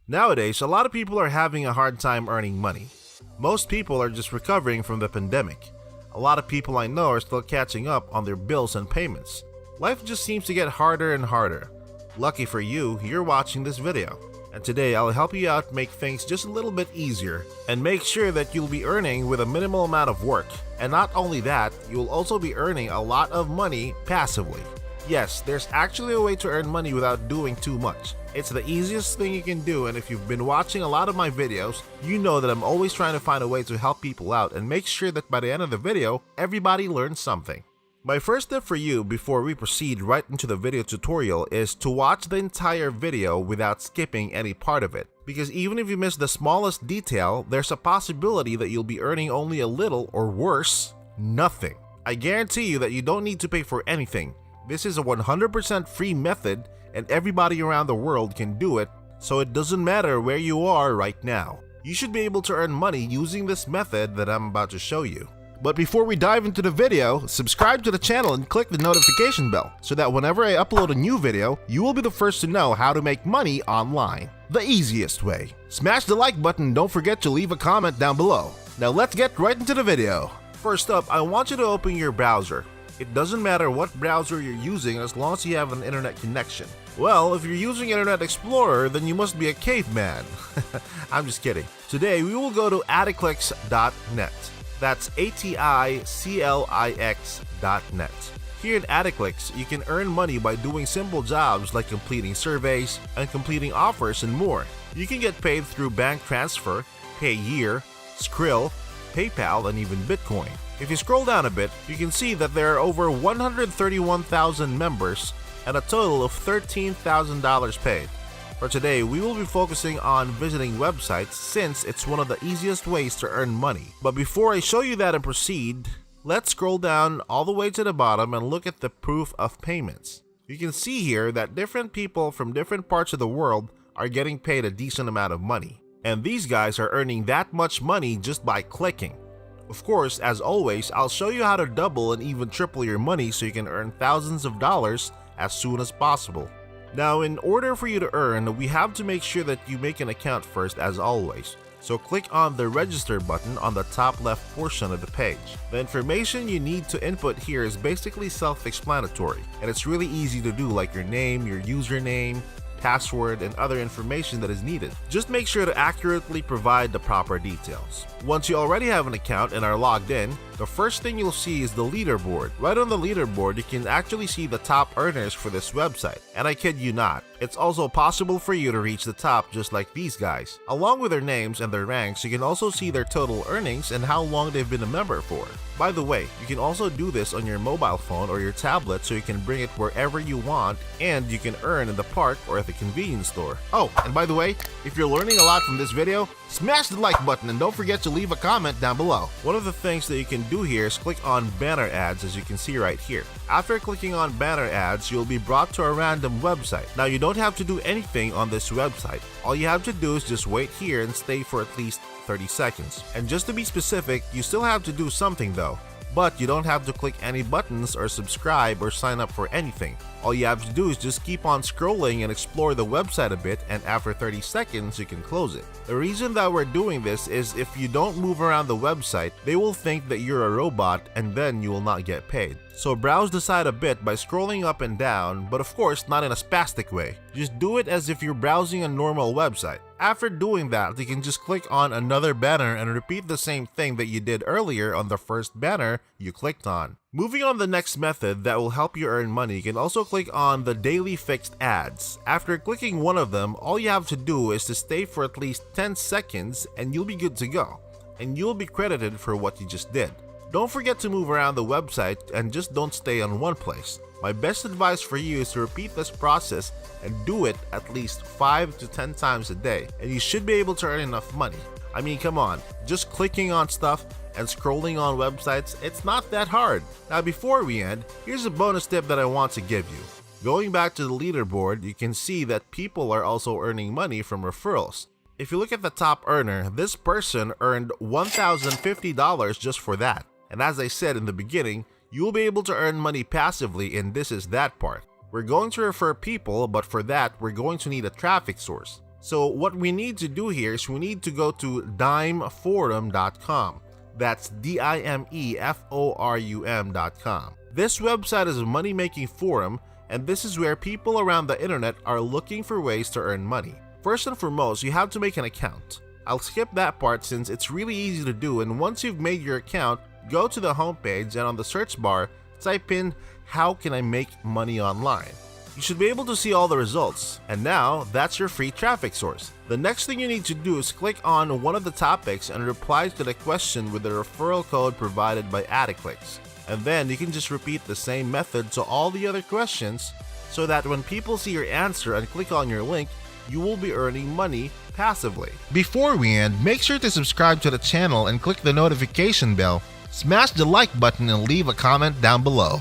Nowadays, a lot of people are having a hard time earning money. Most people are just recovering from the pandemic. A lot of people I know are still catching up on their bills and payments. Life just seems to get harder and harder. Lucky for you, you're watching this video. And today I'll help you out make things just a little bit easier and make sure that you'll be earning with a minimal amount of work. And not only that, you'll also be earning a lot of money passively. Yes, there's actually a way to earn money without doing too much. It's the easiest thing you can do, and if you've been watching a lot of my videos, you know that I'm always trying to find a way to help people out and make sure that by the end of the video, everybody learns something. My first tip for you before we proceed right into the video tutorial is to watch the entire video without skipping any part of it. Because even if you miss the smallest detail, there's a possibility that you'll be earning only a little or worse, nothing. I guarantee you that you don't need to pay for anything. This is a 100% free method and everybody around the world can do it, so it doesn't matter where you are right now. You should be able to earn money using this method that I'm about to show you. But before we dive into the video, subscribe to the channel and click the notification bell so that whenever I upload a new video, you will be the first to know how to make money online. The easiest way. Smash the like button and don't forget to leave a comment down below. Now let's get right into the video. First up, I want you to open your browser. It doesn't matter what browser you're using as long as you have an internet connection. Well, if you're using Internet Explorer, then you must be a caveman. I'm just kidding. Today, we will go to adiclix.net. That's ATICLIX.net. Here at Adiclix, you can earn money by doing simple jobs like completing surveys and completing offers and more. You can get paid through bank transfer, Payeer, Skrill, PayPal, and even Bitcoin. If you scroll down a bit, you can see that there are over 131,000 members and a total of $13,000 paid. For today, we will be focusing on visiting websites since it's one of the easiest ways to earn money. But before I show you that and proceed, let's scroll down all the way to the bottom and look at the proof of payments. You can see here that different people from different parts of the world are getting paid a decent amount of money. And these guys are earning that much money just by clicking. Of course, as always, I'll show you how to double and even triple your money so you can earn thousands of dollars as soon as possible. Now, in order for you to earn, we have to make sure that you make an account first as always. So click on the register button on the top left portion of the page. The information you need to input here is basically self-explanatory, and it's really easy to do, like your name, your username, password, and other information that is needed. Just make sure to accurately provide the proper details. Once you already have an account and are logged in, the first thing you'll see is the leaderboard. Right on the leaderboard, you can actually see the top earners for this website. And I kid you not, it's also possible for you to reach the top just like these guys. Along with their names and their ranks, you can also see their total earnings and how long they've been a member for. By the way, you can also do this on your mobile phone or your tablet so you can bring it wherever you want, and you can earn in the park or at the convenience store. Oh, and by the way, if you're learning a lot from this video, smash the like button and don't forget to leave a comment down below. One of the things that you can do here is click on banner ads, as you can see right here. After clicking on banner ads, you'll be brought to a random website. Now, you don't have to do anything on this website. All you have to do is just wait here and stay for at least 30 seconds. And just to be specific, you still have to do something though. But you don't have to click any buttons or subscribe or sign up for anything. All you have to do is just keep on scrolling and explore the website a bit, and after 30 seconds you can close it. The reason that we're doing this is if you don't move around the website, they will think that you're a robot and then you will not get paid. So browse the site a bit by scrolling up and down, but of course not in a spastic way. Just do it as if you're browsing a normal website. After doing that, you can just click on another banner and repeat the same thing that you did earlier on the first banner you clicked on. Moving on to the next method that will help you earn money, you can also click on the daily fixed ads. After clicking one of them, all you have to do is to stay for at least 10 seconds and you'll be good to go. And you'll be credited for what you just did. Don't forget to move around the website and just don't stay on one place. My best advice for you is to repeat this process and do it at least 5 to 10 times a day, and you should be able to earn enough money. I mean, come on, just clicking on stuff and scrolling on websites, it's not that hard. Now, before we end, here's a bonus tip that I want to give you. Going back to the leaderboard, you can see that people are also earning money from referrals. If you look at the top earner, this person earned $1,050 just for that. And as I said in the beginning, you will be able to earn money passively, and this is that part. We're going to refer people, but for that, we're going to need a traffic source. So what we need to do here is we need to go to dimeforum.com. That's dimeforum.com. This website is a money-making forum, and this is where people around the internet are looking for ways to earn money. First and foremost, you have to make an account. I'll skip that part since it's really easy to do, and once you've made your account, go to the homepage and on the search bar, type in "How can I make money online?" You should be able to see all the results, and now that's your free traffic source. The next thing you need to do is click on one of the topics and reply to the question with the referral code provided by Odiase. And then you can just repeat the same method to all the other questions so that when people see your answer and click on your link, you will be earning money passively. Before we end, make sure to subscribe to the channel and click the notification bell. Smash the like button and leave a comment down below.